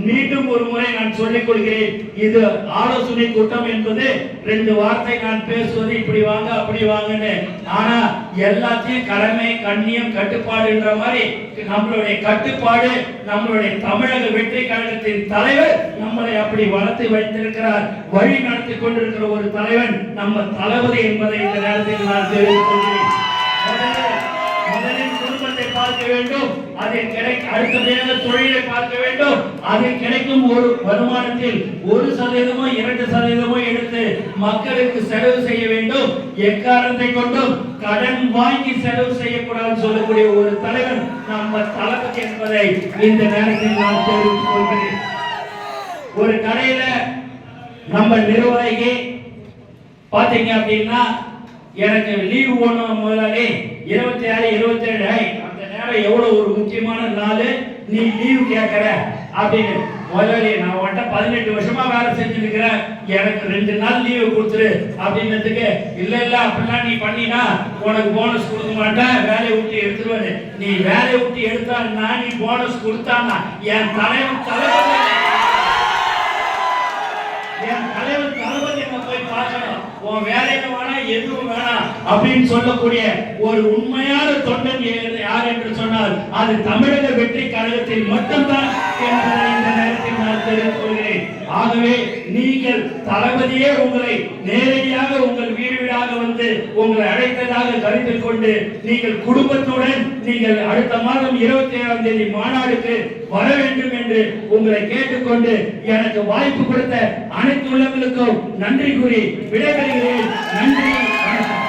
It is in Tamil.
மீண்டும் ஒரு முறை நான் சொல்லிக் கொள்கிறேன், இது ஆலோசனை கூட்டம் என்பது 2 வார்த்தை நான் பேசுவது இப்படி வாங்க அப்படி வாங்கன்னு. ஆனா எல்லாத்தையும் கடமை, கண்ணியம், கட்டுப்பாடுன்ற மாதிரி நம்மளுடைய கட்டுப்பாடு, நம்மளுடைய தமிழக வெற்றி கழகத்தின் தலைவர் நம்மளை அப்படி வளர்த்து வைத்திருக்கிறார். வழி நடத்தி கொண்டிருக்கிற ஒரு தலைவன் நம்ம தளபதி என்பதை இந்த நேரத்தில் நான் தெரிவித்துக் கொள்கிறேன். முதலில் குடும்பத்தை பார்க்க வேண்டும், அதில் அடுத்ததாக தொழிலை பார்க்க வேண்டும். அதில் கிடைக்கும் ஒரு வருமானத்தில் 1% 2% எடுத்து மக்களுக்கு செலவு செய்ய வேண்டும். எக்காரணத்தை கொண்டும் கடன் வாங்கி செலவு செய்யக்கூடாது சொல்லக்கூடிய ஒரு தலைவன் நம்ம தளபதி என்பதை இந்த நேரத்தில் நான் தெரிவித்துக் கொள்கிறேன். ஒரு கடையில நம்ம நிர்வாகி பாத்தீங்க அப்படின்னா, எனக்கு லீவ் போடணும் முதலாளி 26 27 அந்த நேரம் எவ்வளவு ஒரு முக்கியமான நாள், நீ லீவ் கேட்கற அப்படின்னு. முதலாளி நான் உன்கிட்ட 18 வருஷமா வேலை செஞ்சுட்டு இருக்கிறேன், எனக்கு 2 நாள் லீவு கொடுத்துரு அப்படின்னதுக்கு, இல்ல இல்ல அப்படிலாம் நீ பண்ணினா உனக்கு போனஸ் கொடுக்க மாட்டேன், வேலையை விட்டு எடுத்துருவாரு. நீ வேலையை விட்டு எடுத்தான்னா நீ போனஸ் கொடுத்தானா என் தலைவன் தளபதி போய் பார்க்கணும். உன் வேலைக்கு வேணா எதுவும் வேணாம் அப்படின்னு சொல்லக்கூடிய ஒரு உண்மையான தொண்டன் யார் என்று சொன்னால் அது தமிழக வெற்றி கழகத்தில் மட்டும்தான் என்பதை இந்த நேரத்தில் நான் தெரிவித்துக் கொள்கிறேன். ஆகவே நீங்கள் தளபதியே உங்களை நேரடியாக உங்கள் வீடு வீடாக வந்து உங்களை அழைத்ததாக கருத்தில் கொண்டு நீங்கள் குடும்பத்துடன் நீங்கள் அடுத்த மாதம் 27ஆம் தேதி மாநாடுக்கு வர வேண்டும் என்று உங்களை கேட்டுக்கொண்டு எனக்கு வாய்ப்பு கொடுத்த அனைத்து உள்ளங்களுக்கும் நன்றி கூறி விடைபெறுகிறேன். நன்றி.